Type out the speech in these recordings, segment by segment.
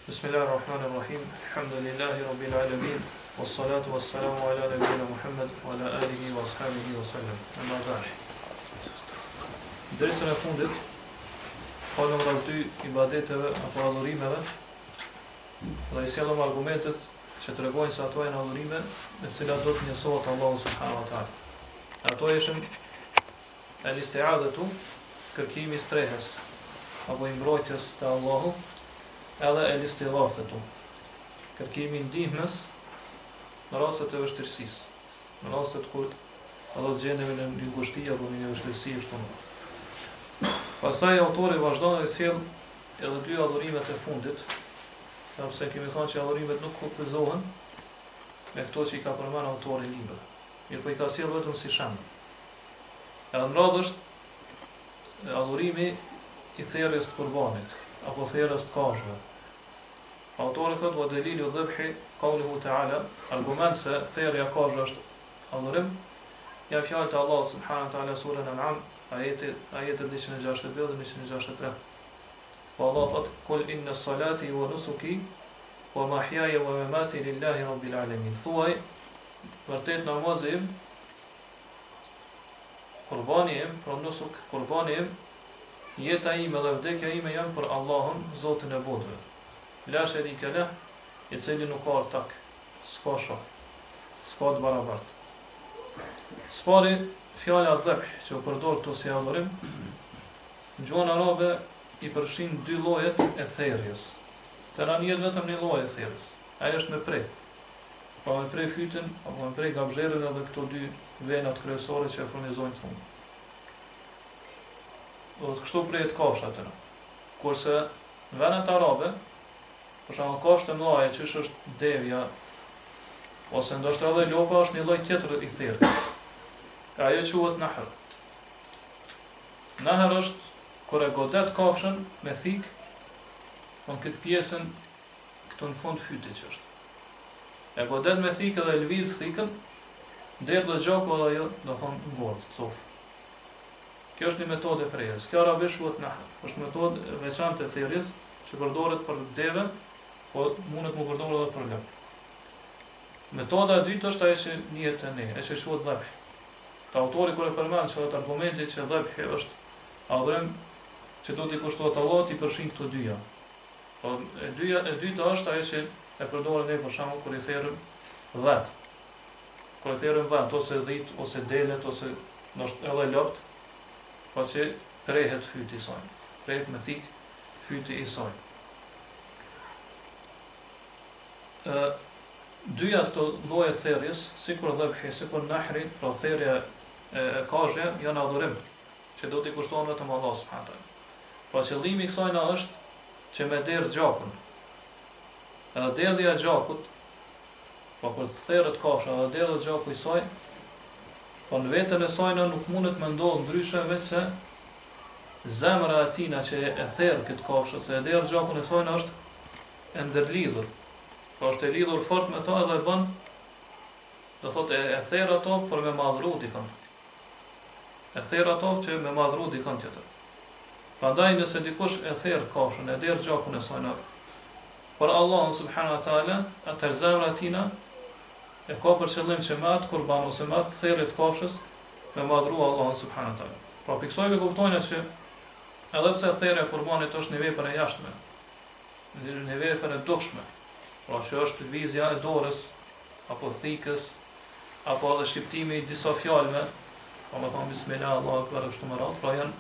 Bismillahirrahmanirrahim. Alhamdulillahi rabbil alamin. Wassalatu wassalamu ala nabiyyina Muhammad wa ala alihi wa ashabihi wa sallam. Amma ba'd. Dersën e fundit folëm rreth dy ibadeteve apo adhurimeve. Dhe i sjellëm argumentet që tregojnë se ato janë adhurime me të cilat do të njësohet Allahu subhanahu wa taala. Ato ishin al-isti'adatu, kërkimi i strehes apo i mbrojtjes te Allahu, edhe el-istighathatu, kërkimi i ndihmës në rastet e vështirësisë, në rastet kur ato gjendeve në një ngushti apo në një vështirësi ashtu. Pastaj autori vazhdon dhe sjell edhe dy adhurimet e fundit, sepse kemi thënë që adhurimet nuk kufizohen me këto që i ka përmendur autori i librit. Mirë, po i ka sjell vetëm si shembull. Edhe në radhë është adhurimi i therrjes të qurbanit apo therrjes të kafshëve. Autori thotë wa dalilu dhabhi qawluhu ta'ala, argument se therrja e kafshëve është adhurim, ja fjalët e Allahut subhanahu wa ta'ala surën Al-An'am, ajeti 162 dhe 163. Po Allah thotë kul inna salati wa nusuki wa mahyaya wa mamati lillahi rabbil alamin. Thuaj vërtet namazi im, qurbani im, pra nusuk, qurbani im, jeta ime dhe vdekja ime janë për Allahun, Zotin e botëve. La sharika lah, i cili nuk ka tak, s'ka shoh, s'ka të barabartë. Spari fjala dhabh që u përdor këtu si adhurim, në gjuhën arabe i përfshin dy llojet e therrjes. Tëra njët vetëm një lloj e therrjes. Ai është me prej. Pa me prej fytyn apo me prej gabzherën edhe këto dy venat kryesore që e furnizojnë trumin. Do të kështu prejet kafshat tëra. Kurse në vendet arabe, për shembull kafshë të mëdha që është devja ose ndoshta edhe lopa është një lloj tjetër i therrjes. Ajo quhet nahr. Nahr është kur e godet kafshën me thik, në këtë pjesën këtu në fund fytit që është. E godet me thik edhe lviz thikën, deri dhe gjaku edhe ajo, do thonë ngordh, cof. Kjo është një metodë e prerjes. Kjo arabisht quhet nahr. Është metodë e veçantë e therrjes që përdoret për deve, po mundet më përdoret edhe për lop. Metoda e dytë është ajo që njihet ne, e që quhet dhabh. Te autori kur e përmend çfarë argumenti që dhabh është adhurim që do t'i kushtohet Allahut, i përfshin këto dyja. Po e dyta është ajo që e përdoren ne për shembull kur i therrëm vat. Kur i therrëm vat ose dhit ose delet ose ndoshta edhe lopt, po që prehet fyti i saj. Prehet me thik fyti i saj. Dyja këto lloje të therrjes, sikur dhabhi, sikur nahri, pra therrja e kafshëve janë adhurim që do t'i kushtohen vetëm Allahut subhanahu wa taala. Pra qëllimi i kësaj na është që me derdh gjakun. Edhe derdhja e gjakut, po kur të therrët kafsha edhe derdhja e gjakut i saj, po në veten e saj nuk mundet me ndodh ndryshe veç se zemra e tina që e therr këtë kafshë, se e derdh gjakun e saj është e ndërlidhur. Po është e lidhur fort me to edhe e bën, do thotë e therr ato për me madhru dikon. E therr ato që me madhru dikon tjetër. Prandaj nëse dikush e therr kafshën, e derdh gjakun e saj por Allahu subhanahu wa taala, atë zemra e tina e ka për qëllim që me atë kurban ose me atë therrje të kafshës me madhru Allahu subhanahu wa taala. Pra piksoj me kuptojnë që edhe pse therrja e kurbanit është një vepër e jashtme, një vepër e dukshme, pra që është lvizja e dorës apo thikës apo edhe shqiptimi i disa fjalëve, po më thon bismillah Allahu akbar kështu më radh, pra janë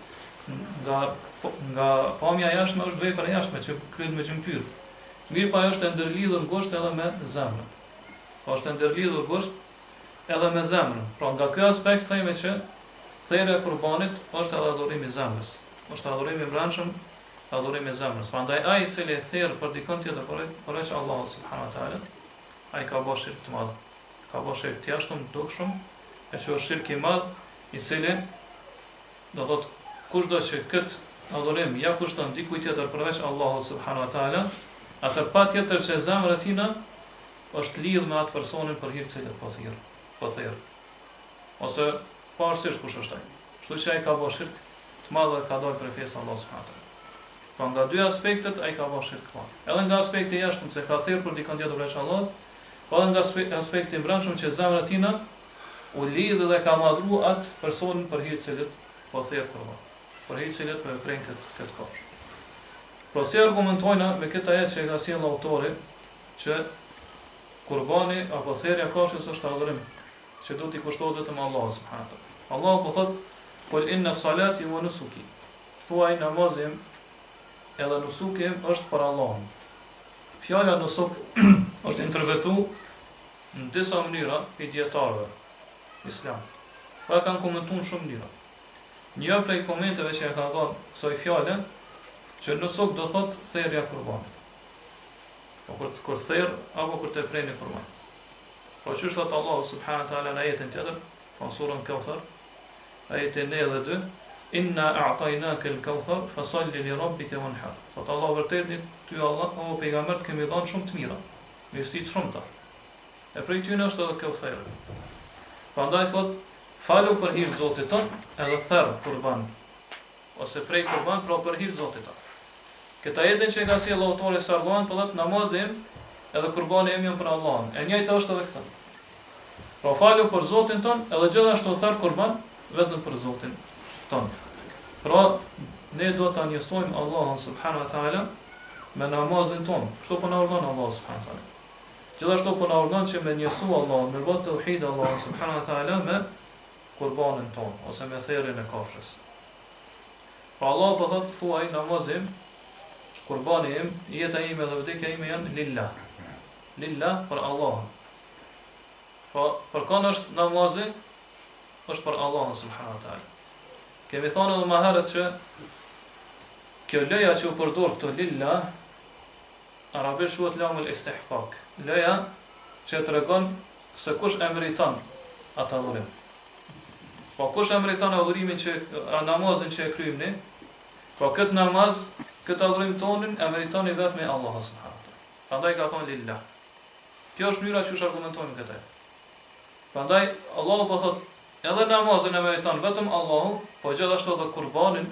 nga pamja jashtme është vepër e jashtme që kryhet me gjymtyr. Mirë pa është e ndërlidhur ngushtë edhe me zemrën. Po është e ndërlidhur ngushtë edhe me zemrën. Pra nga ky aspekt themi që therrja e qurbanit është edhe adhurimi i zemrës. Është adhurimi i brendshëm, adhurimi i zemrës. Prandaj ai i cili therr për dikon tjetër përveç Allahut subhanahu wa taala, ai ka bërë shirk të madh. Ka bërë shirk të jashtëm, dukshëm, e që është shirk i madh, i cili do thotë kushdo që kët adhurim ja kushton dikujt tjetër përveç Allahut subhanahu wa taala, atë patjetër që zemra e tina është lidhur me atë personin për hir të cilit po therr. Ose pavarësisht kush është ai. Kështu që ai ka bërë shirk të madh dhe ka dalë prej fesë Allahut subhanahu wa taala. Pa nga dy aspektet ai ka bërë shirk. Edhe nga aspekti jashtëm se ka thirrur për dikon tjetër veç Allahut, po edhe nga aspekti i brendshëm që zemra e tina u lidh dhe ka madhru atë personin për hir të cilit po thirr kurban. Për hir të cilit po e pren këtë kafsh. Pra si argumentojna me këtë ajet që e ka sjellë autori që kurbani apo thirrja kafshës është adhurim, që duhet i kushtohet vetëm Allahut subhanahu wa taala. Allahu po thot: "Qul inna salati wa nusuki." Thuaj namazim edhe nusuki është për Allahun. Fjala nusuk është interpretuar në disa mënyra për dietarëve islam. Pra kanë komentuar shumë mënyra. Një prej komenteve që e ka dhënë kësaj fjale që nusuk do thot thirrja kurbanit. Po kur thirr apo kur të preni kurban. Po çështë thot Allahu subhanahu wa taala në ajetin tjetër, në surën Kauthar, ajetin 92, "Inna a'tainaka al-Kauthar fasalli li rabbika wanhar." Thot Allahu vërtet ty Allah o pejgamber të kemi dhënë shumë të mira, mirësi të shumta. E prej tyre është edhe Kauthar. Prandaj thot falu për hir të Zotit ton, edhe thirr kurban ose prej kurban pra për hir të Zotit ton. Këta jetën që ka sjellë autori Sarduan po thot namazim edhe kurbani im janë për Allahun. E njëjta është edhe këtë. Pra falu për Zotin ton, edhe gjithashtu thirr kurban vetëm për Zotin ton. Pra ne do ta njësojmë Allahun subhanahu wa taala me namazin ton. Kështu po na urdhon Allahu subhanahu wa taala. Gjithashtu po na urdhon që me njësu Allahun, me bë tauhid Allahun subhanahu wa taala me kurbanin ton ose me thirrjen e kafshës. Pra Allah po thot thuaj namazim, kurbani im, jeta ime dhe vdekja ime janë lillah. Lillah për Allah. Pra për kanë është namazi, është për Allahun subhanahu wa taala. Kemi thënë edhe më herët që kjo leja që u përdor këto lillah arabisht quhet lamul istihqaq. Leja që tregon se kush e meriton atë adhurim. Po kush e meriton adhurimin që namazin që e kryjmë ne? Po këtë namaz, këtë adhurim tonin e meriton i vetëm Allahu subhanahu wa taala. Prandaj ka thonë lillah. Kjo është mënyra që argumentojmë këtë. Prandaj Allahu po thotë edhe namazin e meriton vetëm Allahu, po gjithashtu edhe kurbanin,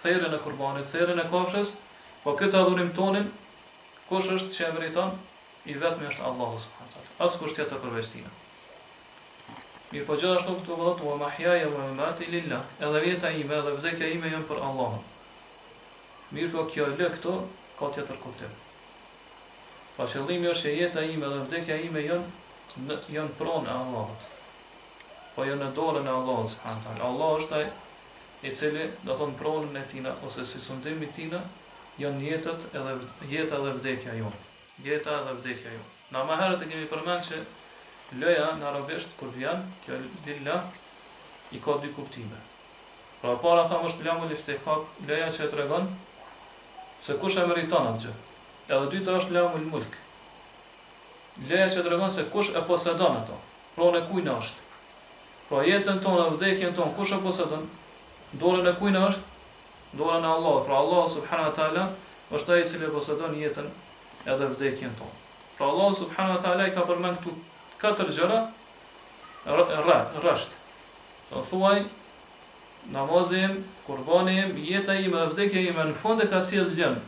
thirrjen e kurbanit, thirrjen e kafshës, po këtë adhurim tonin kush është që e meriton i vetëm është Allahu subhanahu wa taala. Askush tjetër përveç tij. Mirë, po gjithashtu këtu thotë wa mahyaya wa mamati lillah. Edhe jeta ime edhe vdekja ime janë për Allahun. Mirë, po kjo lë këtu ka tjetër kuptim. Pa qëllimi është që jeta ime dhe vdekja ime janë pronë e Allahut. Po janë në dorën e Allahut subhanahu wa taala. Allah është ai i cili do thonë pronën e tina ose si sundimi i tina janë jeta edhe vdekja jon. Jeta edhe vdekja jon. Na më herët e kemi përmend që loja në arabisht kur vjen kjo lillah i ka dy kuptime. Pra para thamë është lamul istihqaq, loja që tregon se kush e meriton atë gjë. Edhe dyta është lamul mulk. Loja që tregon se kush e posedon ato. Pronë e kujt është. Pra jetën tonë, vdekjen tonë, kush e posedon? Dorën e kujt është? Dorën e Allahut. Pra Allah subhanahu wa taala është ai i cili posedon jetën edhe vdekjen tonë. Pra Allah subhanahu wa taala i ka përmend këtu katër gjëra rresht. Do thuaj namazim, kurbanim, jeta ime dhe vdekja ime në fund e ka sjell lëm.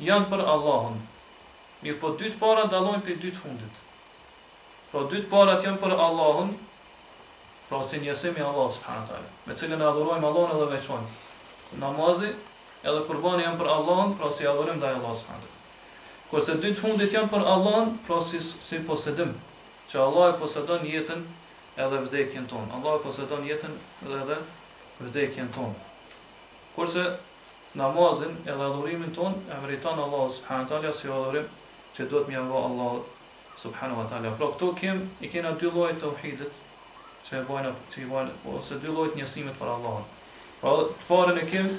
Janë për Allahun. Mirë, po dy të para dallojnë për dy të fundit. Pra dy të parat janë për Allahun, pra si njësimi Allah subhanahu wa taala, me cilën e adhurojmë Allahun edhe veçojmë. Namazi edhe kurbani janë për Allahun, pra si adhurim ndaj Allahut subhanahu wa taala. Kurse dy të fundit janë për Allahun, pra si posedim, që Allah e posedon jetën edhe vdekjen tonë. Allah e posedon jetën edhe vdekjen tonë. Kurse namazin edhe adhurimin tonë e meriton Allahu subhanahu wa taala si adhurim që duhet më avë Allahu subhanahu wa taala. Pra këtu i kena dy lloje të tauhidit që i bojnë ose dy lloje të njësimit për Allahun. Pra të parën e kem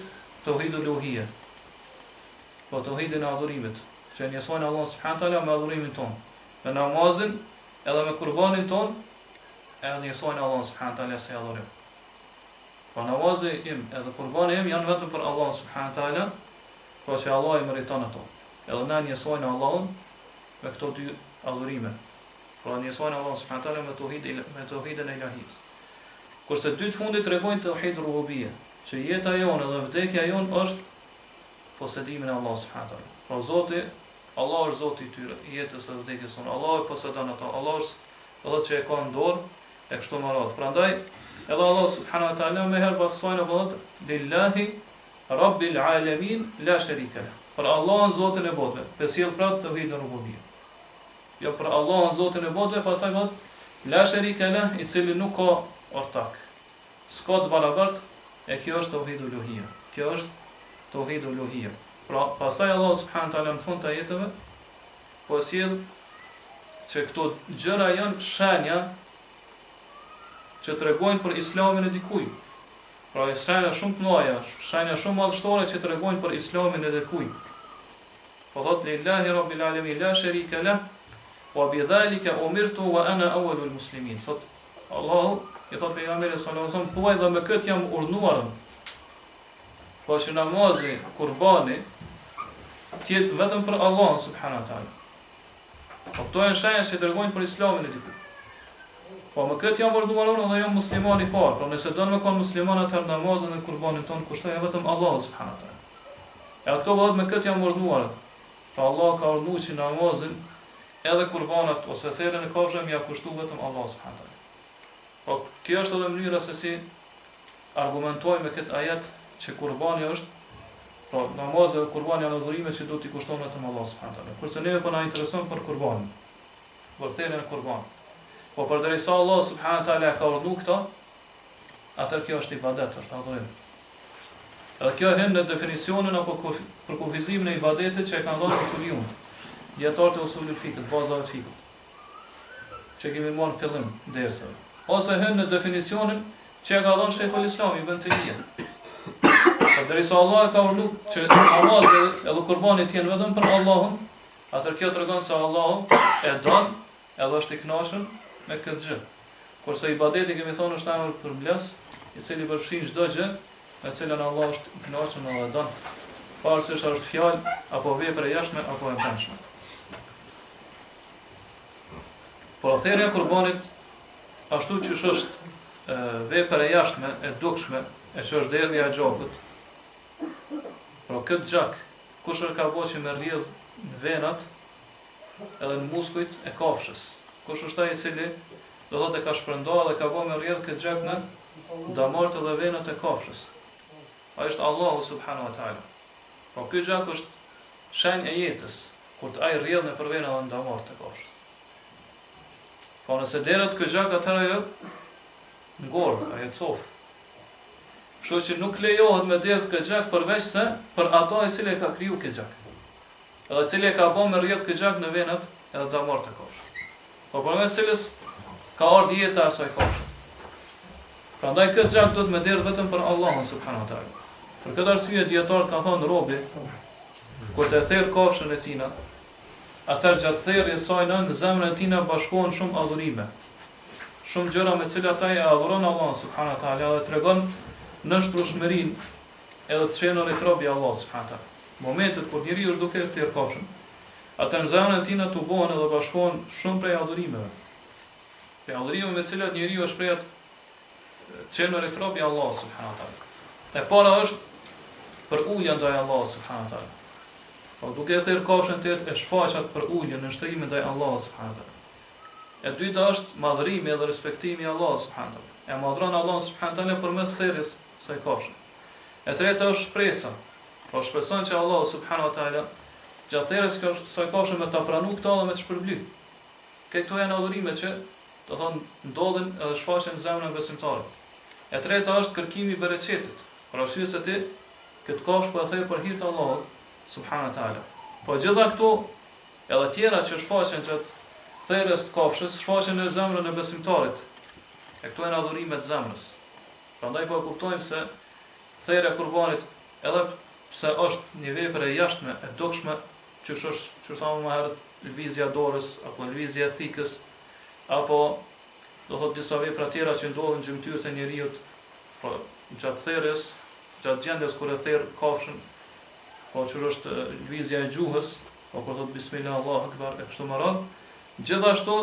tauhidul uluhiyya. Pra tauhidin e adhurimit, që njësojnë Allahu subhanahu wa taala me adhurimin tonë. Me namazin edhe me kurbanin tonë edhe njësojnë Allahu subhanahu wa taala si adhurim. Pa namazi im edhe kurbani im janë vetëm për Allah subhanahu wa taala, pra që Allah i meriton ato. Edhe na njësojnë Allahun me këto dy adhurime. Pra njësojnë Allah subhanahu wa taala me tauhidin e ilahis. Kurse dy të fundit tregojnë tauhid rububiyya, që jeta jonë dhe vdekja jonë është posedimin e Allahut subhanahu wa taala. Pra Zoti, Allah është Zoti i tyre, i jetës dhe vdekjes sonë. Allah e posedon ata. Allah është edhe që e ka në dorë e kështu me radhë. Prandaj edhe Allah subhanahu wa taala më herë pasojnë vëllët lillahi rabbil alamin la sharika lahu. Për Allahun Zotin e botëve, pe sjell prap tauhid rububiyya. Jo për Allahun Zotin e botëve, pastaj vëllët la sharika lahu, i cili nuk ka ortak. S'ka të barabart, e kjo është tauhid uluhiyya. Kjo është tauhid uluhiyya. Pra, pastaj Allah subhanahu wa taala në fund të ajeteve po sjell që këto gjëra janë shenja që tregojnë për islamin e dikujt. Pra, shenja shumë të mëdha, shenja shumë madhështore që tregojnë për islamin e dikujt. Po thot lillahi rabbil alamin la sharika lah wa bidhalika umirtu wa ana awwalul muslimin. Thot Allahu i thot pejgamberit sallallahu alaihi wasallam, thuaj dhe me këtë jam urdhëruar. Po që namazi, kurbani, tjetë vetëm për Allah subhanahu wa taala. Po këto janë shenja që tregojnë për islamin e dikujt. Po me këtë jam urdhëruar dhe jam musliman i parë. Pra nëse don me kon musliman atë namazin dhe kurbanin ton kushtoj vetëm Allah subhanahu wa taala. E këto vëllai me këtë jam urdhëruar. Pra Allah ka urdhëruar që namazin edhe kurbanat ose therrën e kafshëve ja kushtu vetëm Allah subhanahu wa taala. Po kjo është edhe mënyra se si argumentojmë me këtë ajet që kurbani është, pra namazi dhe kurbani janë udhërime që duhet i kushtojnë vetëm Allah subhanahu wa taala. Kurse neve po na intereson për kurbanin, për therrjen e kurbanit. Po përderisa Allah subhanahu wa taala ka urdhëruar këto, atë kjo është ibadet, është adhurim. Edhe kjo hyn në definicionin apo për kufizimin e ibadetit që e kanë dhënë usuliun, dietarët e usulul fikut, bazave të fikut, që kemi marrë në fillim dersave. Ose hyn në definicionin që e ka dhënë Sheikhul Islam Ibn Taymija. Përderisa Allah ka urdhëruar që namazi edhe kurbani të jenë vetëm për Allahun, atë kjo tregon se Allahu e don edhe është i kënaqur me këtë gjë. Kurse ibadeti kemi thonë është emër për mbles, i cili përfshin çdo gjë me cilën Allah është i kënaqur edhe don, pavarësisht është fjalë apo vepër e jashtme apo e brendshme. Por therrja e kurbanit ashtu që është vepër e jashtme, e dukshme, e që është derdhja e gjakut. Pra këtë gjak, kush e ka bërë që me rrjedh në venat edhe në muskujt e kafshës. Kush është ai i cili do thotë e ka shpërndarë dhe ka bërë me rrjedh këtë gjak në damartë edhe venat e kafshës. Ai është Allahu subhanahu wa taala. Pra ky gjak është shenjë e jetës, kur ai rrjedh nëpër venat edhe në damartë e kafshës. Po nëse derët ky gjak atëherë ajo ngordh, ajo cofë. Kështu që nuk lejohet me derdh këtë gjak përveç se për ata i cili e ka kriju këtë gjak. Edhe i cili e ka bërë me rrjedh këtë gjak në venat edhe damartë e kafshës. Po përmes cilës ka ardhur jeta e asaj kafshë. Prandaj këtë gjak duhet me derdh vetëm për Allahun subhanahu wa taala. Për këtë arsye dietarët kanë thënë robi kur të therr kafshën e tina, atëherë gjatë therrjes saj në zemrën e tina bashkohen shumë adhurime. Shumë gjëra me cilat ai e adhuron Allahun subhanahu wa taala dhe tregon në shtrushmërinë edhe të çenor e trobi Allah subhanahu wa taala. Momentet kur njeriu është duke thirr kafshën, atë në zemrën e tina tu bëhen edhe bashkohen shumë prej adhurimeve. Prej adhurimeve me të cilat njeriu është shpreh çenor e trobi Allah subhanahu wa taala. E para është për ulja ndaj Allah subhanahu wa taala. Po duke thirr kafshën tet e shfaqat për uljen në shtrim ndaj Allah subhanahu wa taala. E dyta është madhërimi dhe respektimi i Allah subhanahu wa taala. E madhron Allah subhanahu wa taala përmes therrjes së kafshës. E treta është shpresa. Po shpreson që Allah subhanahu wa taala gjatë therrjes së kafshës me ta pranu këtë dhe me të shpërblyj. Këto janë adhurime që do thonë ndodhin edhe shfaqen në zemrën e besimtarit. E treta është kërkimi i bereqetit. Për arsye se ti këtë kafshë po e therr për hir të Allahut subhanahu wa taala. Po gjitha këto edhe tjera që shfaqen gjatë therrjes të kafshës shfaqen në zemrën e besimtarit. E këto janë adhurime të zemrës. Prandaj po kuptojmë se therrja e kurbanit edhe pse është një vepër e jashtme, e dukshme, që thamë më herët, lëvizja dorës apo lëvizja e thikës, apo do thotë disa vepra tjera që ndodhin gjymtyrët e njeriu, po gjatë therrjes, gjatë gjendjes kur e therr kafshën, po që është lëvizja e gjuhës, po kur thotë bismillah Allahu akbar e kështu me radhë. Gjithashtu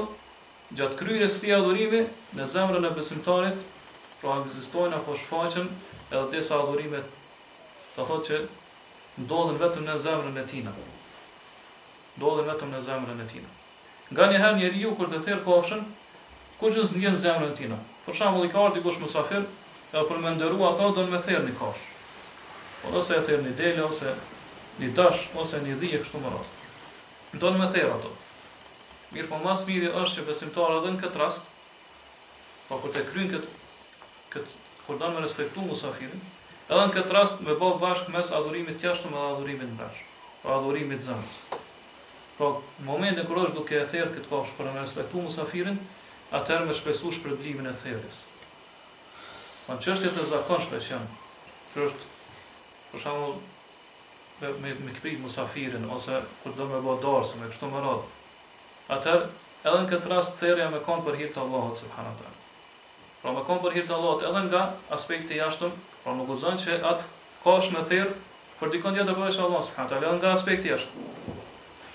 gjatë kryerjes së këtij adhurimi në zemrën e besimtarit pra ekzistojnë apo shfaqen edhe disa adhurime, do thotë që ndodhen vetëm në zemrën e tina. Ndodhen vetëm në zemrën e tina. Nga një herë njeriu kur të therr kafshën, kush është ndjen zemrën e tina. Për shembull, i ka ardhur dikush musafir, edhe për më nderuar ata do të më therrni kafshë. Ose e therr një dele, ose një dash, ose një dhije kështu më radh. Do të më therr ato. Mirë, po mas miri është që besimtarët edhe në këtë rast, po kur të kryjnë këtë kur do të respektu musafirin, edhe në këtë rast me bë bashkë mes adhurimit të jashtëm dhe adhurimit të brendshëm, pa adhurimit të zemrës. Pra, në momentin kur është duke e therr këtë kafshë për të respektu musafirin, atëherë me shpresu shpërblimin e therrjes. Po çështjet e zakonshme që janë, që është për shembull me kprit musafirin ose kur do me bë darsë me kështu më radh. Atëherë edhe në këtë rast therrja me kon për hir të Allahut subhanahu wa taala. Pra me kon për hir të Allahut edhe nga aspekti i jashtëm, pra nuk guzon që atë kafshë me therr për dikon tjetër përveç Allahut subhanahu wa taala, edhe nga aspekti i jashtëm.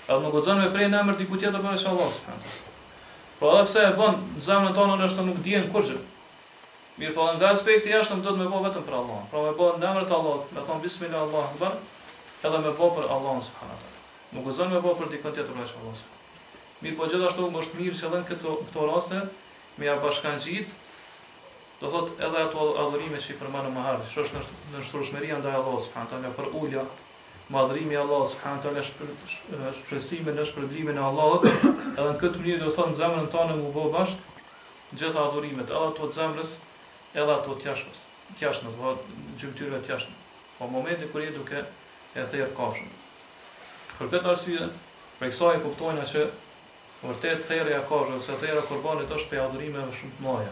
Edhe nuk guzon me prej në emër diku tjetër përveç Allahut subhanahu wa taala. Po edhe pse e bën në zemrën tonë ndoshta nuk dihen kurrë. Mirë, po nga aspekti i jashtëm do të më bëj vetëm për Allahun. Pra me bën në emër të Allahut, me thon bismillah Allahu akbar, edhe me bë për Allahun subhanahu wa taala. Nuk guzon me bë për dikon tjetër përveç Allahut. Mirë, po gjithashtu është mirë që edhe në këto raste me ja bashkangjit, do thot edhe ato adhurime që i përmendëm më herë, që është në shtrëshmëria ndaj Allahut subhanahu wa taala, për ulja, madhrimi i Allahut subhanahu wa taala, shpresimi në shpërblimin e Allahut, edhe në këtë mënyrë do thot në zemrën tonë mu bë bashkë gjitha adhurimet, edhe ato të zemrës, edhe ato të jashtme, do gjymtyrëve të jashtme. Po momenti kur je duke e therr kafshën. Për këtë arsye, për kësaj kuptojna që vërtet therrja e kafshës ose therrja e qurbanit është për adhurimeve shumë të mëdha,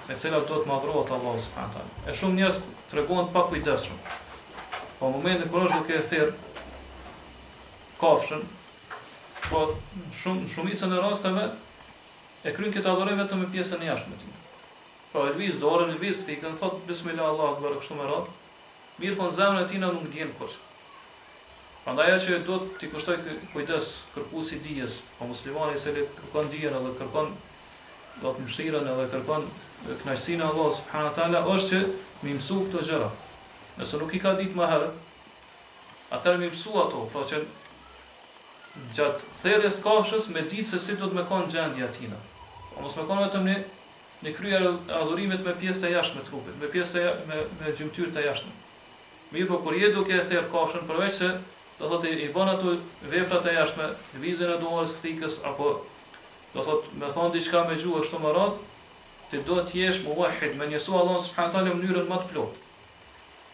me cilat do të madhrohet Allahu subhanahu wa taala. E shumë njerëz tregojnë pa kujdesshëm. Po në momentin kur është duke e therr kafshën, po shumicën e rasteve e kryen këtë adhurim vetëm me pjesën e jashtme të tij. Po lviz dorën, lviz thikën, thot bismillah Allahu akbar kështu me radh. Mirë, po në zemrën e tij nuk ndjen kurrë. Prandaj ajo që do t'i kushtoj kujdes kërkuesi dijes, po muslimani se kërkon dijen edhe kërkon do të mëshirën edhe kërkon kënaqësinë e Allahut subhanahu wa taala është që më mësu këto gjëra. Nëse nuk i ka ditë më herët, atëherë më mësu ato, pra që gjatë therrjes kafshës me ditë se si do të më kanë gjendja e tina. Po mos më kanë vetëm në kryer adhurimet me pjesë të jashtme të trupit, me pjesë me gjymtyrë të jashtme. Mirë, po kur je duke e therr kafshën përveç se do thotë i bën ato veprat e jashtme, lëvizjen e dorës, thikës apo do thotë me thon diçka me gjuhë ashtu më radh, ti do të jesh muwahhid, me njësu Allah subhanahu wa taala në mënyrën më të plotë.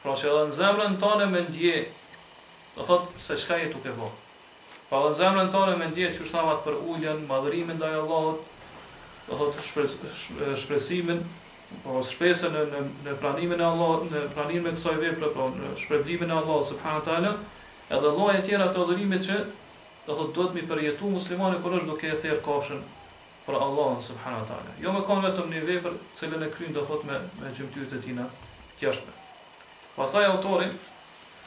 Pra që edhe në zemrën tonë me ndje, do thotë se çka je duke bërë. Pa edhe në zemrën tonë me ndje që shtavat për uljen, madhërimin ndaj Allahut, do thotë shpresimin, po shpresën në pranimin e Allahut, në pranimin e kësaj vepre, po në shpërblimin e Allahut subhanahu wa taala, edhe lloje tjera të adhurimit që do thotë duhet mi përjetu muslimani kur është duke e therr kafshën për Allahun subhanahu wa taala. Jo më kanë vetëm një vepër, cilën e kryen do thotë me gjymtyrët e tina të jashtme. Pastaj autori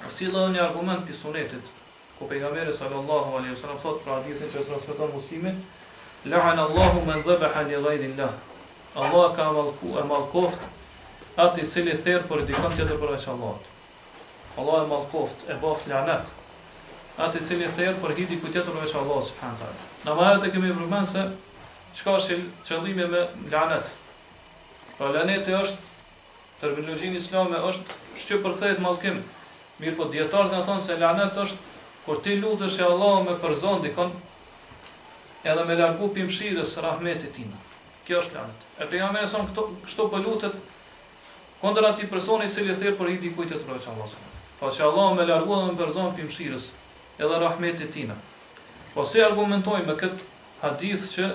sjell një argument pi sunetit, ku pejgamberi sallallahu alaihi wasallam thotë për hadithin që transmeton Muslimi, la'ana Allahu man dhabaha li ghayri Allah. Allah ka mallkoft atë i cili therr për dikon tjetër përveç Allahut. Allah e mallkoft, e boft lanet atë i cili therr për hir dikujt tjetër përveç Allahut subhanahu wa taala. Në marrë të kemi përmendur se çka është qëllimi me lanet. Pra laneti është terminologjinë islame është që përkthehet mallkim. Mirë, po dietarët kanë thënë se lanet është kur ti lutesh që Allah me përzon dikon edhe me largu pimshirës rahmetit tina. Kjo është lanet. E pejgamberi son kështu po lutet kundër atij personi i cili therr për hir dikujt tjetër përveç Allahut. Pa që Allah me largu dhe me përzon pimshirës edhe rahmetit tina. Po si argumentojmë me këtë hadith që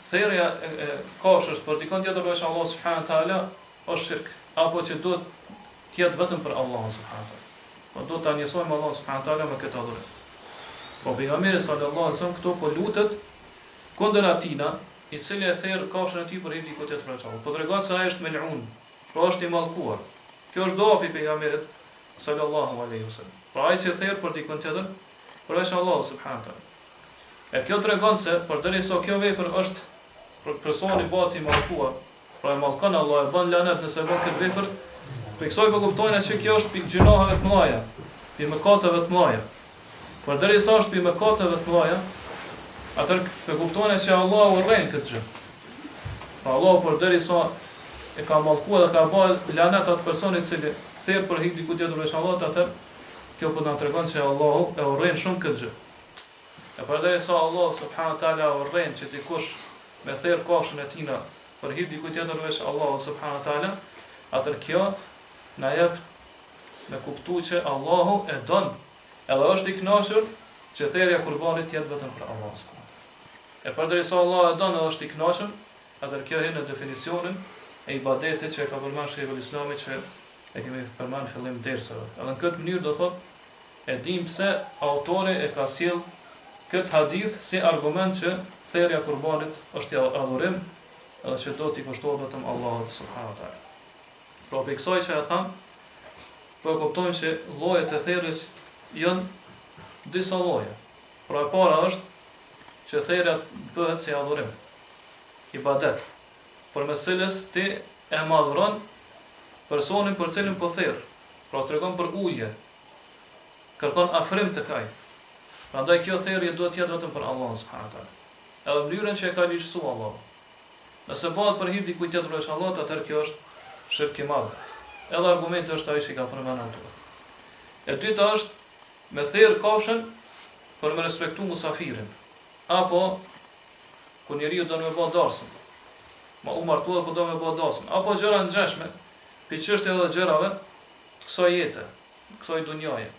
therrja e kafshës për dikon tjetër përveç Allahut subhanahu wa taala është shirk, apo që do të jetë vetëm për Allahun subhanahu wa taala. Po do ta njësojmë Allahun subhanahu wa taala me këtë adhurim. Po pejgamberi sallallahu alaihi wasallam këto po lutet kundër atina i cili e therr kafshën e tij për hir dikujt tjetër përveç Allahut. Po tregon se ai është mel'un, pra është i mallkuar. Kjo është doa e pejgamberit sallallahu alaihi wasallam. Pra ai që therr për dikon tjetër përveç Allahut subhanahu wa taala. E kjo tregon se përderisa kjo vepër është për personi bati mallkuar, pra e mallkon Allah, e bën lanet nëse bën këtë vepër, Për kësaj po kuptojnë që kjo është pikë gjinohave të mëdha, pikë mëkateve të mëdha. Por derisa është pikë mëkateve të mëdha, atëherë po kuptojnë që Allahu urren këtë gjë. Pra Allahu por derisa e ka mallkuar dhe ka bërë lanet atë personi i cili therr për hir diku tjetër veç Allahut, atëherë kjo po na tregon se Allahu e urren shumë këtë gjë. E përderisa Allahu subhanahu wa taala urren që dikush me therr kafshën e tina për hir diku tjetër veç Allahu subhanahu wa taala, atëherë kjo na jep me kuptu që Allahu e don, edhe është i kënaqur që therrja e qurbanit jetë vetëm për Allah subhanahu. E përderisa Allahu e don edhe është i kënaqur, atëherë kjo hyn në definicionin e ibadetit që e ka përmendur Sheikhul Islami që e kemi përmendur fillim dersave. Edhe në këtë mënyrë do thotë e dim pse autori e ka sjell këtë hadith si argument që therrja e qurbanit është adhurim edhe që do t'i kushtohet vetëm Allahut subhanahu wa taala. Pra për kësaj që e tham, po e kuptojmë që llojet e therrjes janë disa lloje. Pra e para është që therrja bëhet si adhurim, ibadet, për mes cilës ti e madhron personin për cilin po therr. Pra tregon për ulje, kërkon afrim tek ai. Prandaj kjo therrje duhet të jetë vetëm për Allah subhanahu wa taala. Edhe mënyrën që e ka ligjësuar Allahu. Nëse bëhet për hir dikujt tjetër veç Allahut, atëherë kjo është shirk i madh. Edhe argumenti është ai që ka përmendur. E dyta është me therr kafshën për me respektu musafirin, apo kur njeriu do të më bëj darsëm, ma u martuar po do më bëj darsëm, apo gjëra ngjashme, për çështje edhe gjërave të kësaj jete, kësaj dunjaje.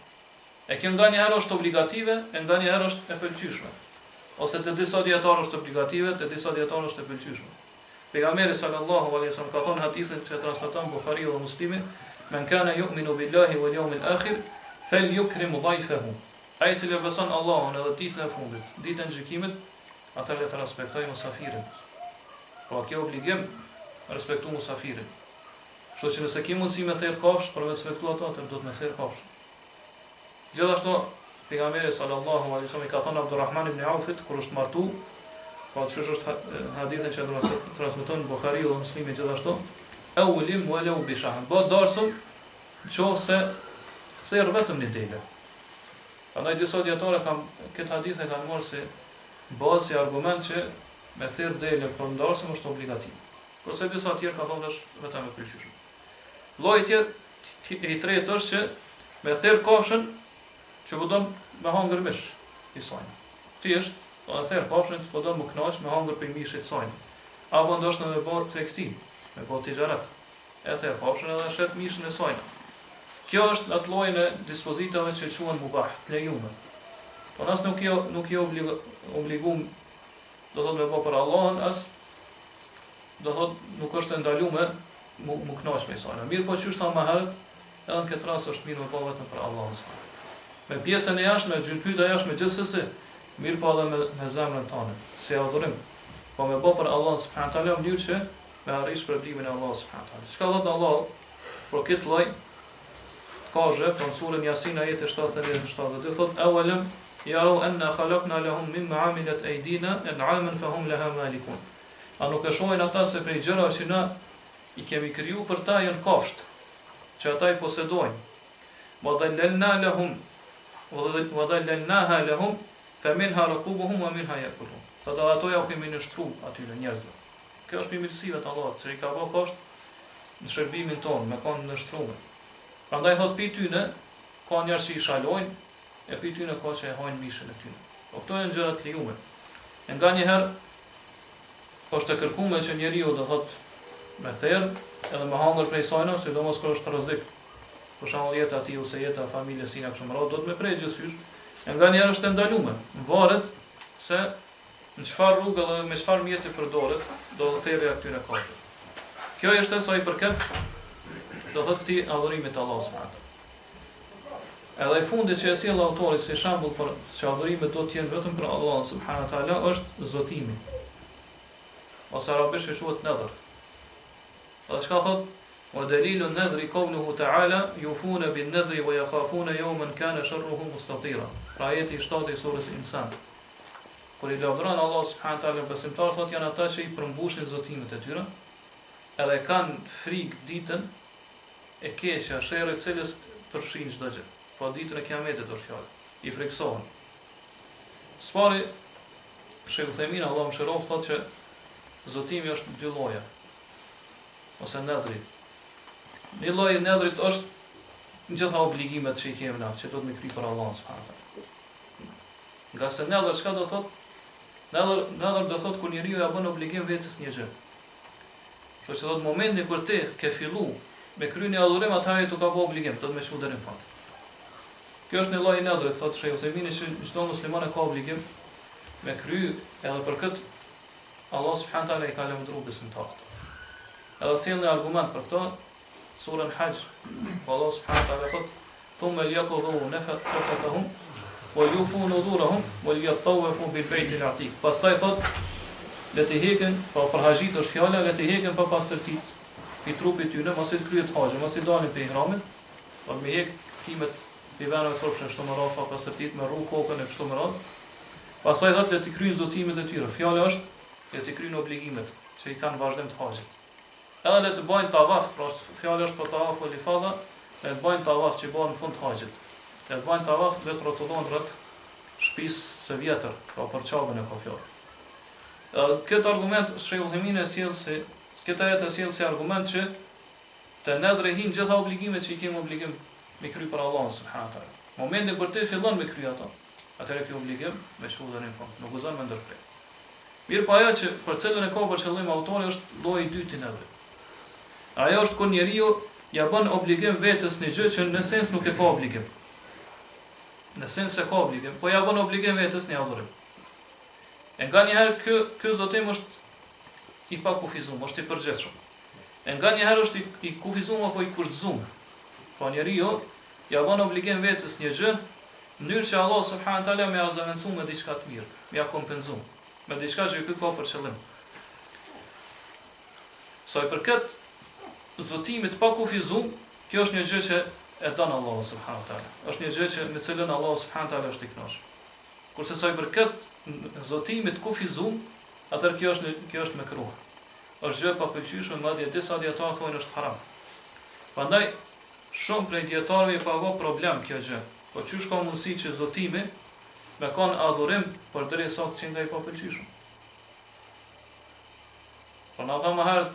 E kjo nganjëherë është obligative, e nganjëherë është e pëlqyeshme. Ose te disa dietarë është obligative, te disa dietarë është e pëlqyeshme. Pejgamberi sallallahu alaihi wasallam ka thënë hadithin që transmeton Buhariu dhe Muslimi, "Men kana yu'minu billahi wal yawmil akhir, falyukrim dhayfahu." Ai i cili beson Allahun edhe ditën e fundit, ditën e gjykimit, atëherë të respektojë musafirin. Pra kjo obligim respektu musafirin. Kështu që nëse ke mundësi me therr kafshë për me respektu ato, atëherë do të me therr kafshë. Gjithashtu pejgamberi sallallahu alaihi wasallam i ka thënë Abdulrahman ibn Aufit kur është martu, po çush është hadithin që transmeton Buhariu dhe Muslimi gjithashtu, "Awlim walau bi shahm." Bo darsëm nëse therr vetëm një dele. Prandaj disa dietarë këtë hadith e kanë marrë si bazë si argument që me therr dele për ndarësëm është obligativ. Kurse disa tjerë ka thonë është vetëm e pëlqyeshme. Lloji i tretë është që me therr kafshën që po don me hangër mish i saj. Thjesht do të therr kafshën që po don më kënaq me hangër për mishit të saj. Apo ndoshta me bërë tregti, me bërë tijaret. E therr kafshën edhe shet mishin e saj. Kjo është atë llojin e dispozitave që quhen mubah, të lejuar. Por as nuk je obliguar do thotë me bë për Allahun, as do thotë nuk është e ndaluar mu kënaq me saj. Mirë po çështë tha më herët, edhe në këtë rast është mirë me bë vetëm për Allahun. Me pjesën e jashtme, gjymtyta jashtme gjithsesi, mirë po edhe me zemrën tonë, si adhurim. Po me bë për Allahun subhanahu wa taala mënyrë që me arrish shpërblimin e Allahut subhanahu wa taala. Çka thotë Allahu për këtë lloj kazhe, për surën Yasin ajete 70-72 thotë awalam yaru anna khalaqna lahum mimma amilat aydina an'aman fahum laha malikun. A nuk e shohin ata se prej gjërave që na i kemi kriju për ta janë kafshët, që ata i posedojnë. Wa dhallalnaha lahum faminha rakubuhum wa minha yakulun. Ata ato ja u kemi nështruar atyre njerëzve. Kjo është mirësive të Allahut, që i ka bërë kafshët në shërbimin tonë, me kanë nështruar. Prandaj thot pi tyne ka njerëz që i shalojnë, e pi tyne ka që e hajnë mishën e tyne. Po këto janë gjëra të lejuara. Nganjëherë është e kërkuar që njeriu do thot me therr edhe me hangër prej sajna, sidomos kur është rrezik. Për shembull jeta e tij ose jeta e familjes sina kështu më radh do të me prej gjithësysh. Nganjëherë është e ndaluar. Varet se në çfarë rrugë dhe me çfarë mjeti përdoret, do të therrja këtyre kafshëve. Kjo është sa i përket do thotë këtij adhurimit të Allahut subhanahu wa taala. Edhe i fundit që e sjell autori si shembull për që adhurimet do të jenë vetëm për Allahun subhanahu wa taala është zotimi. Ose arabisht quhet nadhr. Dhe çka thotë? Wa dalilu an-nadhri qawluhu ta'ala yufuna bin-nadhri wa yakhafuna yawman kana sharruhu mustatira. Pra ajeti 7 i surës Insan. Kur i lavdron Allah subhanahu wa taala besimtarët thotë janë ata që i përmbushin zotimet e tyre, edhe kanë frikë ditën e keqja, sherri I cilës përfshin çdo gjë. Po ditën e Kiametit është fjalë. I friksohen. Spari Sheh Uthaymin Allah më shërof thotë që zotimi është dy lloje. Ose nedri. Një lloj I nedrit është në gjitha obligimet që I kemi na, që do të më kry për Allah subhanahu wa taala. Nga se nedër çka do thotë? Nedër do thotë kur njeriu ja bën obligim vetes një gjë. Kështu që do të momentin kur ti ke fillu me kryeni adhurim, atëherë tu ka bë obligim, do të më shku deri në fund. Kjo është një lloj I nedrit, thotë Sheh Uthaymin, që çdo musliman ka obligim me kry, edhe për këtë Allah subhanahu wa taala I ka lëvendruar besimtarët. Edhe sjell një argument për këtë, surën Hajj, Allah subhanahu wa taala thotë: "Thumma liyaqulu nafatahum wa yufu nudurahum wa liyatawafu bil bayt al atiq." Pastaj thotë, le të heqin, pa për haxhit është fjala, le të heqin pa pastërtit I trupit tyre, mos I kryet haxhi, mos I dalin pe ihramit, por me heq kimet I vënave trupshëm kështu më radh pa pastërtit, me rrugë kokën e kështu më radh. Pastaj thotë le të kryejnë zotimet e tyre. Fjala është le të kryejnë obligimet që I kanë vazhdim të haxhit. Edhe le të bëjnë tavaf, pra fjala është për tavaf ul ifada, le të bëjnë tavaf që bëhen në fund të haxhit. Le të bëjnë tavaf, le të rrotullojnë rreth shtëpisë së vjetër, pra për çavën e ka fjalë. Këtë argument Sheh Uthaymin e sjell se këtë ajet e sjell si argument që te nedri hin gjitha obligimet që I kemi obligim me kry për Allah subhanahu wa taala. Momentin kur ti fillon me kry ato, atëherë kjo obligim me shku deri në fund, nuk gëzon me ndërprer. Mirë, po ajo që për cilën e ka për qëllim autori është lloji I dytë I nedrit. Ajo është kur njeriu ja bën obligim vetes një gjë që në sens nuk e ka obligim. Në sens se ka obligim, po ja bën obligim vetes një adhurim. E nganjëherë ky zotim është I pakufizuar, është I përgjithshëm. E nganjëherë është I kufizuar apo I kushtzuar. Po njeriu ja bën obligim vetes një gjë në mënyrë që Allah subhanahu wa taala më ia zaventson me diçka të mirë, më ia kompenzon me diçka që ky ka për qëllim. Sa I përket zotimit pa kufizuar, kjo është një gjë që e don Allah subhanahu wa taala. Është një gjë që me cilën Allah subhanahu wa taala është I kënaqur. Kurse sa I përket zotimit kufizuar, atëherë kjo është mekruh. Është gjë pa pëlqyeshme, madje disa dietarë thonë është haram. Prandaj shumë prej dietarëve ka avë problem kjo gjë. Po çysh ka mundësi që zotimi me kanë adhurim për derisa që nga I papëlqyeshëm. Po na thamë herë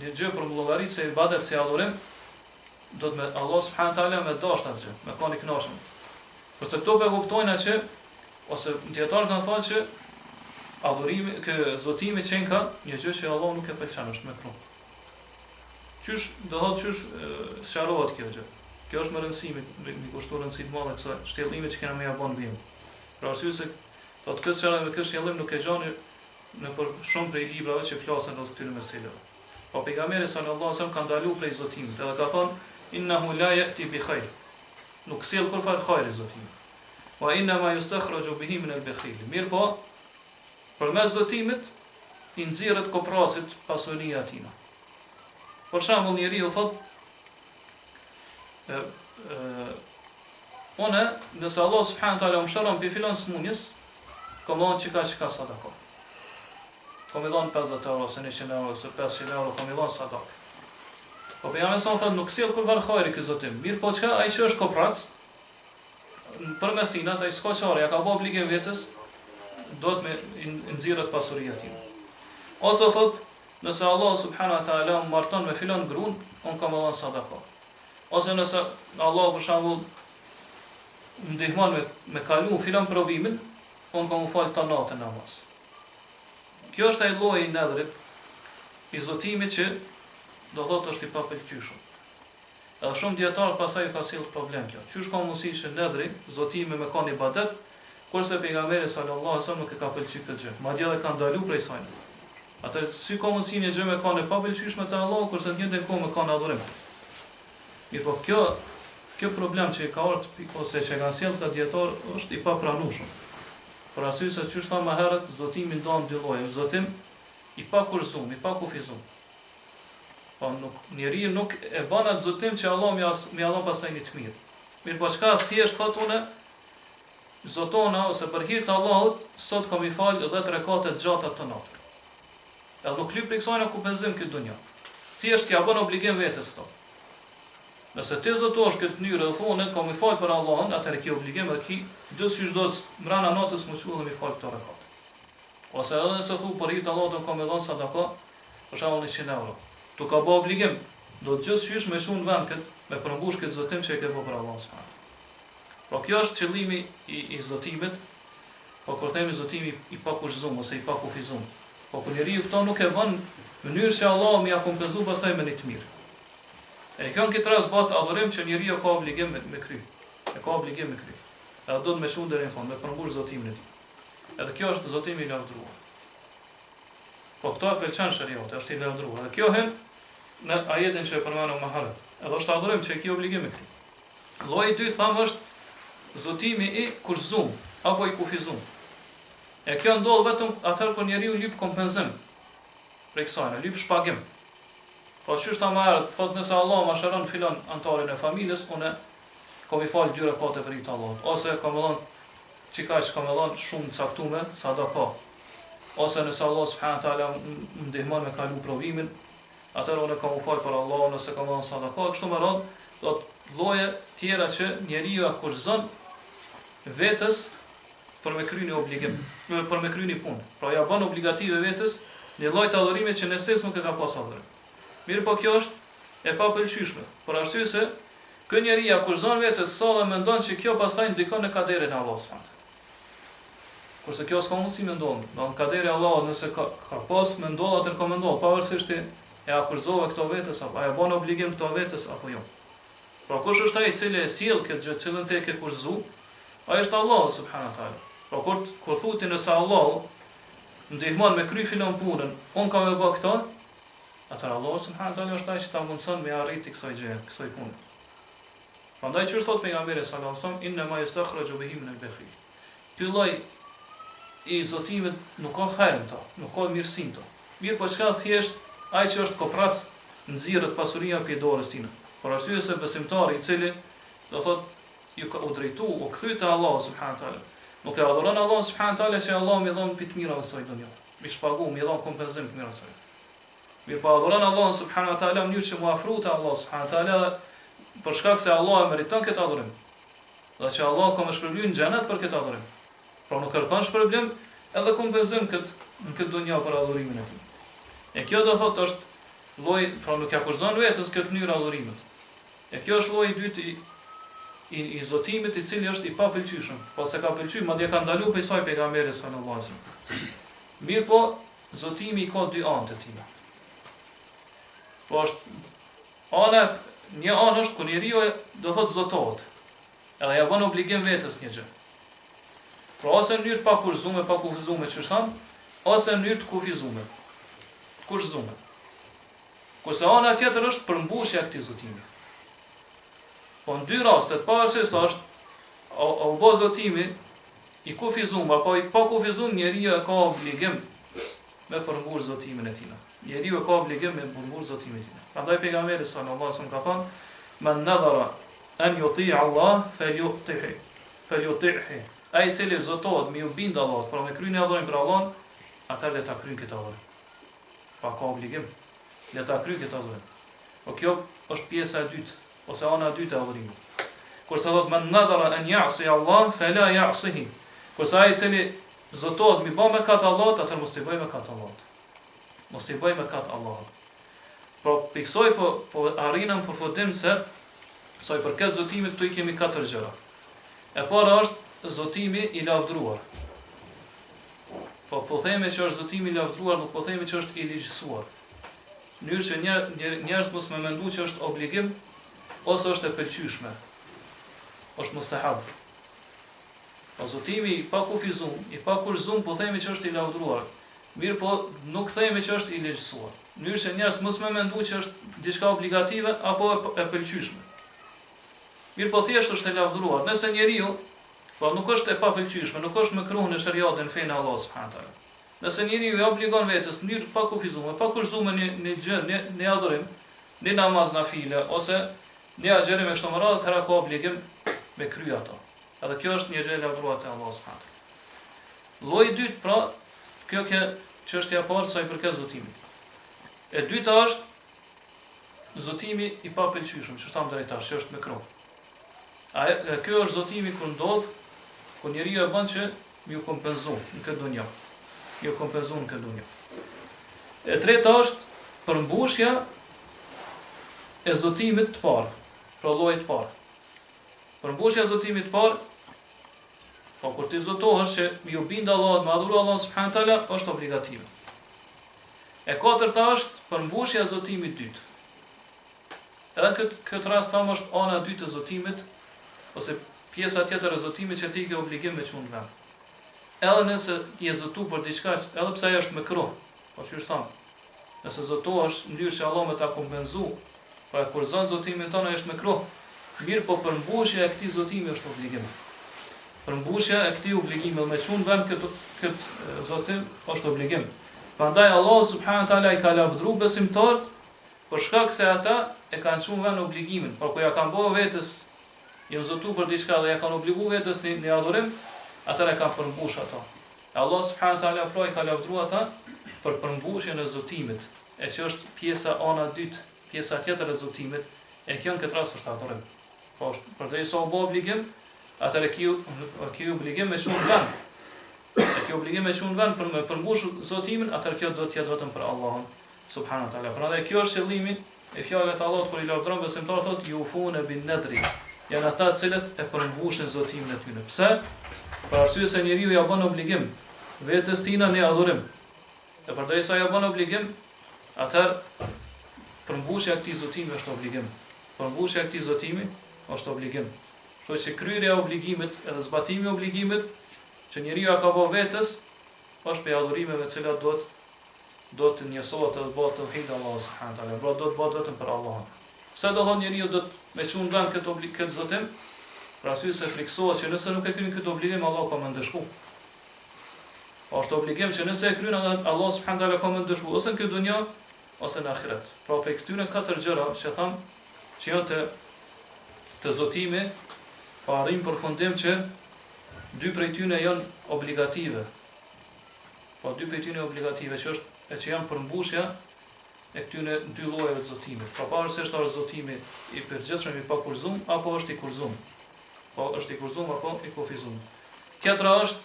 një gjë për llogarit se ibadet si adhurim do të me Allah subhanahu wa taala me dashur atë gjë, me kanë I kënaqur. Kurse këto be kuptojnë që ose dietarët kanë thënë që adhurimi, zotimi që ka një gjë që Allah nuk e pëlqen, është mekruh. Qysh do thotë qysh sqarohet kjo gjë? Kjo është më rëndësishme, mi kushton rëndësi të madhe kësaj shtjellimit që kena më ia bën vim. Për arsye se do të këtë shtjellim nuk e gjani në për shumë prej librave që flasin rreth këtyre meselave. Po pejgamberi sallallahu alajhi wasallam ka ndaluar prej zotimit, edhe ka thonë innahu la yati bi khair. Nuk sjell kur fal khairi zotimi. Wa inna ma yustakhraju bihi min al-bakhil. Mirpo përmes zotimit I nxirret kopracit pasuria e tij. Për shembull, njeriu thotë unë, nëse Allah subhanahu wa taala më shëron për filan smundjes, kam dhënë çka sadaka. Kam dhënë 50 euro, ose 100 euro, ose 500 euro, kam dhënë sadaka. Po pejgamberi sa thotë nuk sjell kur varhajri ky zotim. Mirë, po çka ai që është koprac, përmes tij ai s'ka çfarë, ja ka bë obligim vetes, do të me nxirret pasuria e tij. Ose thotë, nëse Allah subhanahu wa taala më marton me filan gruan, un kam dhënë sadaka. Ose nëse Allah për shembull më ndihmon me kalu filan provimin, un kam u fal ta natën namaz. Kjo është ai lloji I nedrit, I zotimit që do thotë është I papëlqyeshëm. Edhe shumë dietarë pasaj ka sill problem kjo. Qysh ka mundësi që nedri, zotimi me kanë ibadet, kurse pejgamberi sallallahu alajhi wasallam nuk e ka pëlqyer këtë gjë. Madje edhe ka ndaluar prej saj. Atë si ka mundësi një gjë me kanë e papëlqyeshme te Allahu, kurse në njëjtën kohë me kanë adhurim. Mirë, po kjo problem që ka ardhur ose që ka sjellë ta dietar është I papranueshëm. Për arsye se çysh tha më herët, zotimi ndon dy lloje, zotim I pakurzum, I pakufizuar. Po njeriu nuk e bën atë zotim që Allah më ia dhon pastaj një të mirë. Mirë, po çka thjesht thot unë zotona ose për hir të Allahut, sot kam I fal 10 rekate të gjata të natës. Edhe nuk lyp prej kësaj në kupenzim këtë dunjë. Thjesht ja bën obligim vetes këto. Nëse ti zotosh këtë mënyrë dhe thonë kam i fal për Allahun, atëherë ki obligim dhe ki gjithçysh do të mbrana natës më shku dhe mi fal këto rekat. Ose edhe nëse thu për hir Allahut kam i dhënë sadaka, për shembull 100 euro. Tu ka bë obligim, do të gjithçysh më shun vend kët me përmbush këtë zotim që e ke bërë për Allahun subhanallahu. Pra kjo është qëllimi i zotimit, po kur themi zotimi i pakushzuar ose i pakufizuar. Po kur njeriu këto nuk e bën në mënyrë që Allahu më ia kompenzu pastaj me një të mirë. E kjo në këtë rast bëhet adhurim që njeriu ka obligim me kry. E ka obligim me kry. Edhe do të më shon deri në fund, me përmbush zotimin e tij. Edhe kjo është zotimi i lavdruar. Po këto e pëlqen shariati, është i lavdruar. Dhe kjo hyn në ajetin që e përmendëm më herët. Edhe është adhurim që ki obligim me kry. Lloji i dytë thamë është zotimi i kushzuar apo i kufizum. E kjo ndodh vetëm atëherë kur njeriu lyp kompenzim. Për kësaj, lyp shpagim. Po çështë ta marr, thotë nëse Allah ma shëron filan antarin e familjes, unë kam i fal 2 rekate për hir Allahut, ose kam dhënë çikaç kam dhënë shumë caktuar sadaka. Ose nëse Allah subhanahu taala më ndihmon me kalu provimin, atëherë unë kam u fal për Allahun ose kam dhënë sadaka, kështu më radh, do të lloje tjera që njeriu akurzon vetes për me kryen obligim, për me kryen punë. Pra ja bën obligative vetes një lloj të adhurimit që në esencë nuk e ka pas adhurim. Mirë po kjo është e papëlqyeshme, për arsye se ky njeri akurzon vetes sa dhe mendon se kjo pastaj ndikon në kaderin e Allahut subhanahu. Kurse kjo s'ka mundësi me ndodh. Në kaderi Allahut nëse ka pas me ndodh atë ka me ndodh, pavarësisht e akurzove këto vetes apo e bën obligim këto vetes apo jo. Pra kush është ai i cili e sjell këtë gjë, cilën te ke kurzu, ai është Allahu subhanahu taala. Pra kur thuti nëse Allahu ndihmon me kry filan punën, unë kam e bë këto, atëherë Allahu subhanahu taala është ai që ta mundson me arriti kësaj gjë, kësaj pune. Prandaj çfarë thot pejgamberi sallallahu alajhi wasallam, inna ma yastakhraju bihi min al-bakhil. Ky lloj i zotimit nuk ka hajër to, nuk ka mirësim to. Mirë po çka thjesht ai që është koprac nxirret pasuria pe dorës tina. Por arsye se besimtari i cili do thot ju ka u drejtu, u kthy te Allahu subhanahu taala. Nuk e adhuron Allahun subhanahu taala që Allahu më dhon pit mira kësaj dunjë. Mi shpagu, mi dhon kompenzim të mira kësaj. Mirë po adhuron Allahun subhanahu taala në mënyrë që mu afrohet te Allahu subhanahu taala për shkak se Allah e meriton këtë adhurim. Dhe që Allah ka më shpërblyr në xhenet për këtë adhurim. Pra nuk kërkon shpërblim edhe kompenzim në këtë dunjë për adhurimin e tij. E kjo do thotë është lloj, pra nuk ja kurzon vetes këtë mënyrë adhurimit. E kjo është lloji i dytë i zotimit i cili është i papëlqyeshëm. Po se ka pëlqyer, madje ka ndaluar prej saj pejgamberi sallallahu alajhi wasallam. Mirë po, zotimi ka dy anë të tij. Po është një anë është kur njeriu do thotë zotohet. Edhe ja bën obligim vetes një gjë. Pra ose në mënyrë pa kurzume, pa kufizume që tham, ose në mënyrë të kufizume. Kurzume. Kurse ana tjetër është përmbushja e këtij zotimi. Po në dy rastet, pavarësisht është o bë zotimi i kufizuar apo i pa kufizuar, njeriu e ka obligim me përmbush zotimin e tij. Njeriu e ka obligim me përmbush zotimin e tij. Prandaj pejgamberi sallallahu alajhi wasallam ka thënë: "Man nadhara an yuti' Allah falyuti'hi." Ai cili zotohet me u bind Allahut, por me kryen adhurim për Allahun, atëherë le ta kryejë këtë adhurim. Pa ka obligim, le ta kryejë këtë adhurim. Po kjo është pjesa e dytë, ose ana e dytë e adhurimit. Kurse thotë man nadhara an ya'si Allah fala ya'sihi. Kurse ai cili zotohet me bë mëkat Allahut, atëherë mos i bëj mëkat Allahut. Mos i bëj mëkat Allahut. Po piksoj po arrinëm përfundim se sa i përket zotimit këtu i kemi 4 gjëra. E para është zotimi i lavdruar. Po themi që është zotimi i lavdruar, nuk po themi që është i ligjësuar. Në mënyrë që njerëz mos më mendojnë që është obligim ose është e pëlqyeshme. Është mustahab. Po zotimi i pa kufizum, i pa kurzum, po themi që është i lavdruar. Mirë po nuk themi që është i ligjësuar. Në mënyrë që njerëz mos më mendojnë që është diçka obligative apo e pëlqyeshme. Mirë po thjesht është e lavdruar. Nëse njeriu po nuk është e papëlqyeshme, nuk është makruh në shariatin fen Allah subhanahu taala. Nëse njeriu i obligon vetes në mënyrë pa kufizuar, pa kurzuar në gjë, në adhurim, në namaz nafile ose në agjerim me kështu me radhë, atëherë ka obligim me krye ato. Edhe kjo është një gjë e lavdruar te Allah subhanahu taala. Lloji i dytë, pra, kjo çështja e parë sa i përket zotimit. E dyta është zotimi i papëlqyeshëm, që thamë deri tash, që është mekruh. Kjo është zotimi kur ndodh, kur njeriu e bën që m'ju kompenzu në këtë dunjë. Ju kompenzu në këtë dunjë. E treta është përmbushja e zotimit të parë, pra llojit të parë. Përmbushja e zotimit të parë, po kur ti zotohesh që ju bind Allahut, me adhuru Allahun subhanahu teala, është obligative. E katërta është përmbushja e zotimit të dytë. Edhe këtë rast thamë është ana e dytë e zotimit, ose pjesa tjetër e zotimit që ti ke obligim me çun vend. Edhe nëse je zotu për diçka, edhe pse ajo është mekruh, po çu është thamë, nëse zotohesh në mënyrë që Allah më ta kompenzu, pra kur zon zotimin tonë është mekruh, mirë po përmbushja e këtij zotimi është obligim. Përmbushja e këtij obligimi me çun vend këtë zotim është obligim. Prandaj Allah subhanahu teala i ka lavdëruar besimtarët për shkak se ata e kanë çun vend obligimin, por kur ja kanë bërë vetes janë zotu për diçka dhe ja kanë obliguar vetes në adhurim, atëra kanë përmbush ato. E Allah subhanahu teala pra i ka lavdëruar ata për përmbushjen e zotimit, e që është pjesa ana e dytë, pjesa tjetër e zotimit, e kjo në këtë rast është adhurim. Po përderisa u bë obligim, atëra kjo obligim me shumë vend. E kjo obligim me shumë vend për me përmbush zotimin, atëra kjo do të jetë vetëm për Allahun subhanahu teala. Prandaj kjo është qëllimi e fjalëve të Allahut kur i lavdëron besimtarët, thotë yufuna bin nadri. Janë ata të cilët e përmbushin zotimin e tyre. Pse? Për arsye se njeriu ja bën obligim vetes tina në adhurim. E përderisa ja bën obligim, atëherë përmbushja e këtij zotimi është obligim. Përmbushja e këtij zotimi është obligim. Kështu që kryerja e obligimit edhe zbatimi i obligimit që njeriu ka bërë vetes është për adhurimeve të cilat do të njësohet edhe bëhet tauhid Allahu subhanahu teala, do të bëhet vetëm për Allahun. Pse do thonë njeriu do të me çun vend këtë zotim? Për arsye se friksohet që nëse nuk e kryen këtë obligim, Allah ka më ndëshku. Është obligim që nëse e kryen, Allah subhanahu teala ka më ndëshku ose në këtë dunjë ose në ahiret. Pra për këtyre katër gjëra që tham që janë të zotimi, pa arrim përfundim që dy prej tyre janë obligative. Po dy prej tyre obligative që është e që janë përmbushja e këtyre dy llojeve të zotimit. Pra pavarësisht është zotimi i përgjithshëm i pakurzum apo është i kurzum. Po është i kurzum apo i kufizum. Tjetra është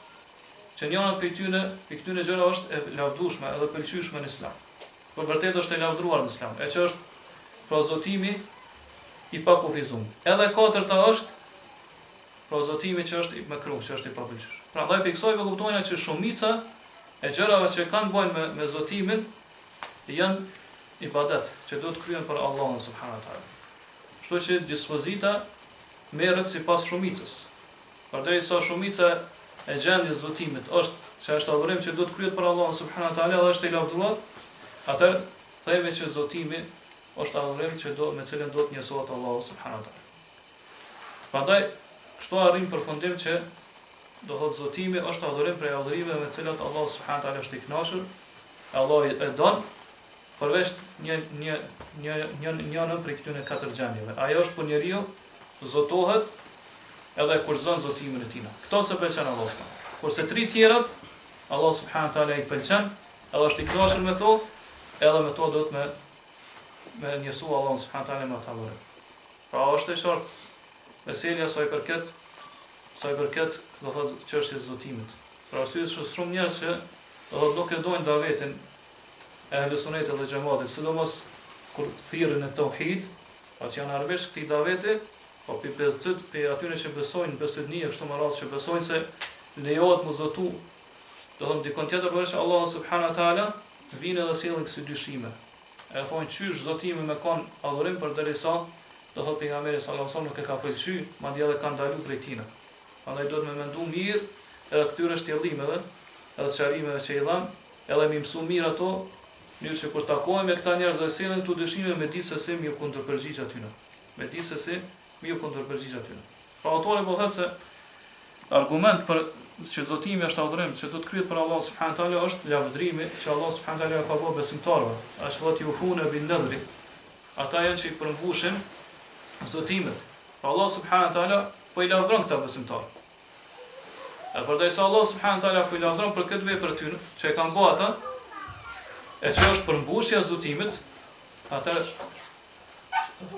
që njëra prej këtyre gjëra është e lavdueshme edhe pëlqyeshme në Islam. Por vërtet është e lavdëruar në Islam, e që është pra zotimi i pakufizum. Edhe katërta është pra zotimi që është i mekruh, që është i papëlqyeshëm. Prandaj për kësaj kuptojna që shumica e gjërave që kanë bën me zotimin janë ibadet që do të kryen për Allahun subhanahu teala. Kështu që dispozita merret sipas shumicës. Përderisa shumica e gjendjes zotimit është që është adhurim që do të kryet për Allahun subhanahu teala dhe është i lavdëruar, atëherë themi që zotimi është adhurim që me cilën do të njësohet Allahu subhanahu teala. Prandaj kështu arrim përfundim që do thotë zotimi është adhurim prej adhurimeve me të cilat Allahu subhanahu teala është i kënaqur, Allah e don, përveç një prej këtyre katër gjendjeve. Ajo është për njeriu zotohet edhe kur zon zotimin e tij. Kto se pëlqen Allahu subhanahu. Kurse tri tjerat Allah subhanahu teala i pëlqen, edhe është i kënaqur me to, edhe me to do të me njësu Allahu subhanahu teala me ata vëre. Pra është e qartë meselja sa i përket do thotë çështjes zotimit. Pra arsye se shumë njerëz që do thotë nuk e dojnë davetin e Ahlusunnet dhe Xhamatit, sidomos kur thirrën në tauhid, atë janë arvesh këtij daveti, po pe atyre që besojnë besëdnie kështu më radh që besojnë se lejohet mu zotu, do thonë dikon tjetër përveç Allahu subhanahu teala, vinë edhe sjellin kësi dyshime. E thonë qysh zotimi me kon adhurim përderisa do thotë pejgamberi sallallahu alajhi wasallam nuk e ka pëlqyer, madje edhe kanë dalur prej tij. Prandaj duhet me mendu mirë edhe këtyre shtjellimeve, edhe çarimeve që i dhan, edhe më mësu mirë ato, mirë që kur takohem me këta njerëz dhe sjellin këto dyshime me ditë se si më kundërpërgjigj atyre. Me ditë se si më kundërpërgjigj atyre. Pra autori po thotë se argument për që zotimi është adhurim që do të kryhet për Allah subhanahu teala është lavdërimi që Allah subhanahu teala ka bërë besimtarëve. Ashtu thotë yufuna bin nadri. Ata janë që i përmbushin zotimet. Pra Allah subhanahu teala po i lavdëron këta besimtarë. E përderisa Allah subhanahu teala po i lavdëron për këtë vepër tyre që e kanë bërë ata, e që është përmbushja zotimit, atë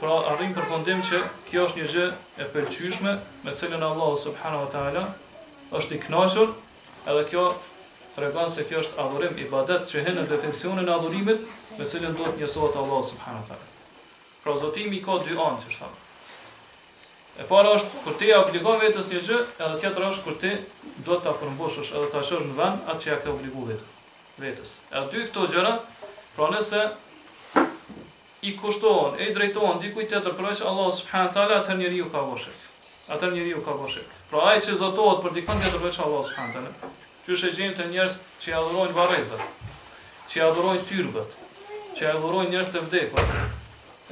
pra arrim përfundim që kjo është një gjë e pëlqyeshme me cilën Allahu subhanahu wa taala është i kënaqur, edhe kjo tregon se kjo është adhurim, ibadet që hyn në definicionin e adhurimit me cilën duhet njësohet Allahu subhanahu wa taala. Pra zotimi ka dy anë, që thënë. E para është kur ti obligon vetes një gjë, edhe tjetra është kur ti duhet ta përmbushësh edhe ta shohësh në vend atë që ja ke obliguar vetes. Edhe dy këto gjëra, pra nëse i kushtohen, e i drejtohen dikujt tjetër përveç Allahu subhanahu wa taala, atë njeriu ka boshë. Atë njeriu ka boshë. Pra ai që zotohet për dikon tjetër përveç Allahu subhanahu wa taala, qysh e gjejmë të njerëz që i adhurojnë varrezat, që i adhurojnë tyrbët, që i adhurojnë njerëz të vdekur,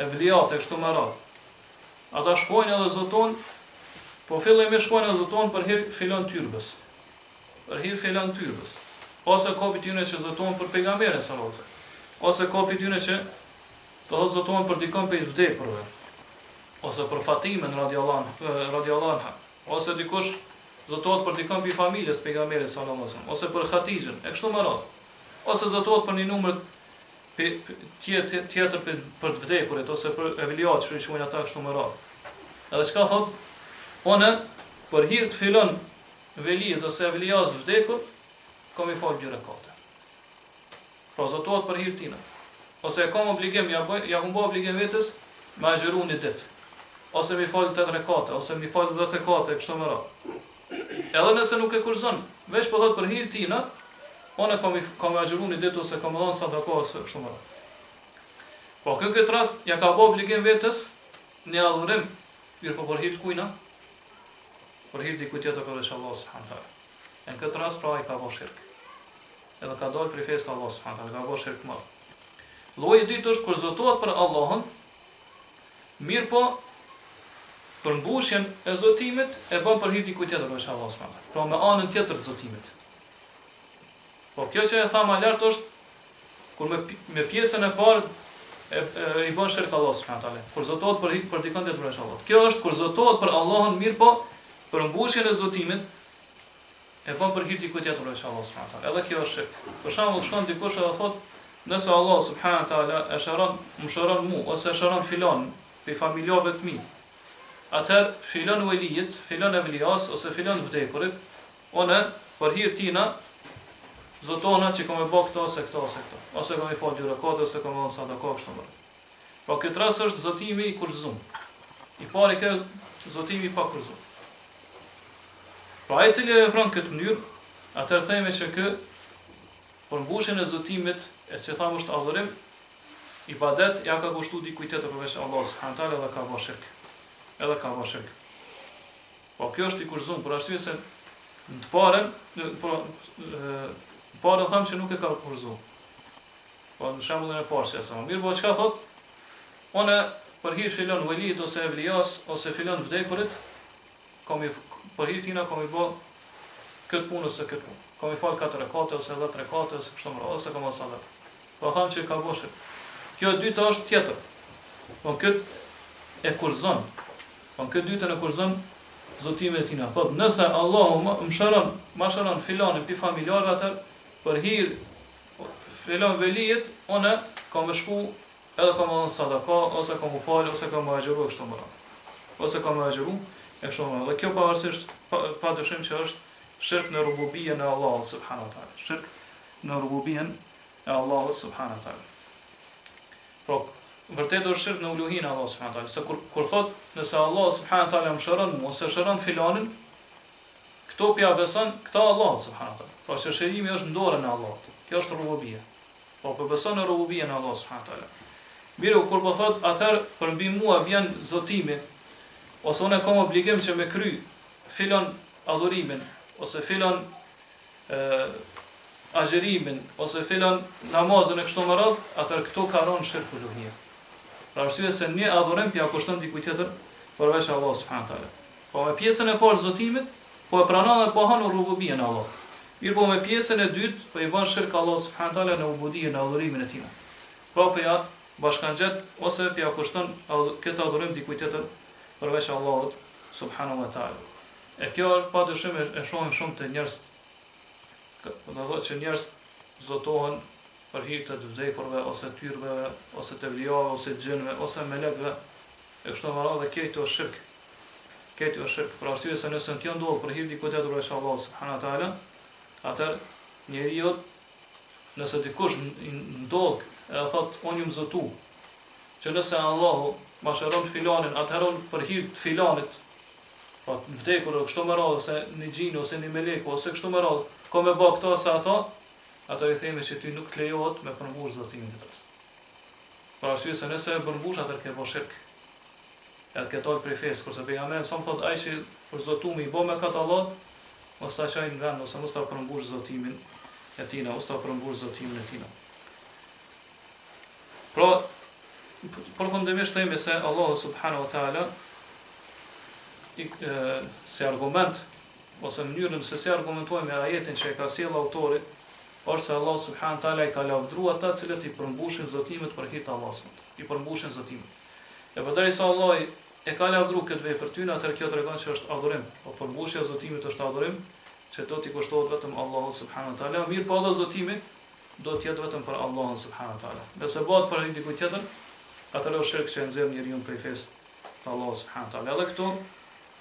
evliat e kështu me radhë. Ata shkojnë edhe zoton, po fillimisht shkojnë edhe zoton për hir filon tyrbës. Për hir filon tyrbës. Ose kopi tyne që zoton për pejgamberin sallallahu alajhi wasallam. Ose kopi tyne që do të zoton për dikon për vdekurve. Ose për Fatimen radiallahu anha. Ose dikush zotohet për dikon për familjes të pejgamberit sallallahu alajhi wasallam. Ose për Khatijën, e kështu me radhë. Ose zotohet për një numër tjetër për të vdekurit, ose për evliat që i quajnë ata kështu me radhë. Edhe çka thot? One për hir të filon veliet ose evlias të vdekur, kam i fal 2 rekate. Pra zotohet për hir tina. Ose e kam obligim, ja humbo obligim vetes me agjëru një ditë. Ose mi fal 8 rekate, ose mi fal 10 rekate kështu me radhë. Edhe nëse nuk e kurzon, veç po thot për hir tina, one kam agjëru një ditë ose kam dhënë sadaka ose kështu me radhë. Po në këtë rast ja ka bë obligim vetes në adhurim, mirë po për hir të kujna? Për hir të dikujt tjetër përveç Allahu subhanahu wa taala. Në këtë rast pra ai ka bërë shirk. Edhe ka dalë prej fesë të Allahu subhanahu wa taala, ka bërë shirk më. Lloji i dytë është kur zotohet për Allahun, mirë po për mbushjen e zotimit e bën për hir të dikujt tjetër përveç Allahu subhanahu wa taala. Pra me anën tjetër të zotimit. Po kjo që e tha më lart është kur me pjesën e parë i bën shirk Allahu subhanahu wa taala. Kur zotohet për dikon tjetër përveç Allahut. Kjo është kur zotohet për Allahun, mirë po për mbushjen e zotimit e bën për hir të dikujt tjetër përveç Allahut subhanahu wa taala. Edhe kjo është shirk. Për shembull shkon dikush edhe thotë, nëse Allah subhanahu wa taala e shëron, më shëron mua ose e shëron filan pe familjave të mi, atëherë filan velijet, filan evlias ose filan vdekurit, one për hir tina zotona që kam e bë këto ose këto ose këto, ose kam i fal 2 rekate ose kam dhënë sadaka kështu më. Po këtë rast është zotimi i kurzum. I pari kë zotimi i pa kurzum. Pra ai cili e vepron këtë mënyrë, atëherë themi se kë për mbushjen e zotimit, e që thamë është adhurim, ibadet ja ka kushtuar dikujt tjetër përveç Allahut subhanahu wa taala dhe ka bërë shirk. Edhe ka bërë shirk. Po kjo është i kurzum, për arsye se në të parën, parë thamë që nuk e ka kurzu. Po në shembullin e parë që e thamë. Mirë, po çka thot? One për hir filon velit ose evlias ose filon vdekurit, për hir tina kam i bë këtë punë ose këtë punë. Kam i fal 4 rekate ose 10 rekate ose kështu më radhë, ose kam sadaka. Po thamë që ka boshë. Kjo e dyta është tjetër. Po këtë e kurzon. Po këtë dytën e kurzon zotimin e tina. Thot, nëse Allahu më shëron filanin pi familjarëve atë për hir filan velijet, one kam me shku edhe kam dhënë sadaka, ose kam u fal, ose kam agjëru kështu më radhë. Ose kam agjëru e kështu më radhë. Dhe kjo pavarësisht pa dyshim që është shirk në rububien e Allahut subhanahu wa taala. Shirk në rububien e Allahut subhanahu wa taala. Pra, vërtet është shirk në uluhin e Allahut subhanahu wa taala. Se kur thot nëse Allah subhanahu wa taala më shëron mua ose shëron filanin, këto pja beson këta Allahut subhanahu wa taala. Pra shërimi është në dorën e Allahut. Kjo është rububia. Po beson në rububien e Allahut subhanahu wa taala. Mirë, kur po thot atëherë për mbi mua vjen zotimi, ose unë kam obligim që me kry filan adhurimin, ose filan agjerimin, ose filan namazën e kështu më radhë, atëherë këto ka rënë shirk uluhia. Pra arsye se një adhurim pja kushton dikujt tjetër përveç Allahut subhanahu wa taala. Po me pjesën e parë zotimit, po e pranon dhe po hanë rububien e Allahut. Mirë, po me pjesën e dytë, po i bën shirk Allahut subhanahu wa taala në ubudien, në adhurimin e tij. Pra po ja bashkangjet ose pja kushton këtë adhurim dikujt tjetër përveç Allahut subhanahu wa taala. E kjo padyshim e shohim shumë te njerëz. Do të thotë që njerëz zotohen për hir të vdekurve ose tyrbeve ose të vlijave ose xhenve ose melekëve e kështu me radhë këto është shirk. Këto është shirk. Për arsye se nëse kjo ndodh për hir dikujt tjetër veç Allah subhanahu wa taala, atëherë njeriu nëse dikush ndodh e thot unë jam zotu, që nëse Allahu ma shëron filanin, atëherë për hir të filanit, po në vdekur kështu me radhë se një gjinë ose një meleku ose kështu me radhë, ka me bë këto ose ato, ato i themi që ty nuk lejohet me përmbush zotimin e tij. Për arsye se nëse e përmbush atëherë ke bërë shirk. Edhe ke dal prej fesë, kurse pejgamberi sa më thot ai që për zotumin i bë me kat Allah, mos ta çaj në vend ose mos ta përmbush zotimin e tij, ose ta përmbush zotimin e tij. Pra, përfundimisht themi se Allahu subhanahu wa taala si argument ose mënyrën se si argumentojmë me ajetin që e ka sjellë autori, është se Allah subhanahu wa taala i ka lavdruar ata të cilët i përmbushin zotimet për hir të Allahut. I përmbushin zotimet. E përderisa Allah e ka lavdruar këtë vepër ty, atëherë kjo tregon se është adhurim. Po përmbushja e zotimit është adhurim, që do t'i kushtohet vetëm Allahut subhanahu wa taala. Mirë, po edhe zotimi do të jetë vetëm për Allahun subhanahu wa taala. Nëse bëhet për dikujt tjetër, atëherë është shirk që nxjerr njeriu prej fesë të Allahut subhanahu wa taala. Edhe këtu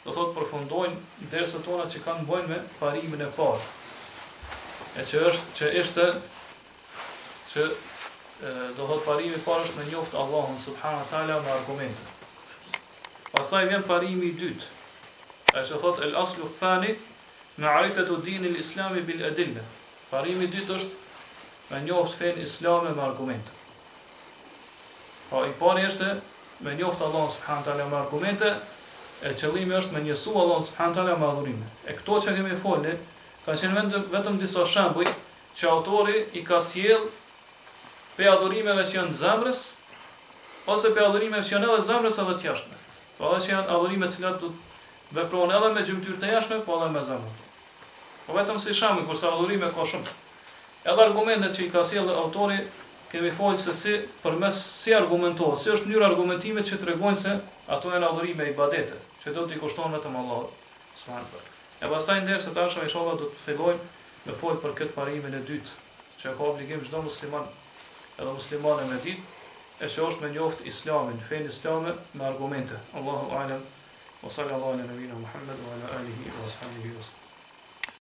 do thotë përfundojnë dersat tona që kanë bënë me parimin e parë. E që ishte do thotë parimi i parë është me njoft Allahun subhanahu wa taala me argumente. Pastaj vjen parimi i dytë. Ai që thotë el aslu thani ma'rifatu din al-islam bil adilla. Parimi i dytë është me njoft fen islame me argumente. Po i pari është me njoft Allahun subhanahu wa taala me argumente, e qëllimi është me njësu Allahun subhanahu wa taala me adhurime. E këto që kemi folë kanë qenë vetëm disa shembuj që autori i ka sjell pe adhurimeve që janë zemrës, ose pe adhurimeve që janë edhe zemrës edhe të jashtme. Po edhe që janë adhurime të cilat do të veprojnë edhe me gjymtyrë të jashtme, po edhe me zemrën. Po vetëm si shembull, kurse adhurime ka shumë. Edhe argumentet që i ka sjellë autori kemi folë se si argumentohet, si është mënyra argumentimit që tregojnë se ato janë adhurime ibadete, që do t'i kushtohen vetëm Allahut subhanahu wa taala. E pastaj ndërsa tashmë inshallah do të fillojmë me fol për këtë parimin e dytë, që ka obligim çdo musliman, edhe muslimane me ditë, e që është me njoft islamin, fen islame me argumente. Allahu a'lam, wa sallallahu ala nabina Muhammad wa ala alihi wa sahbihi.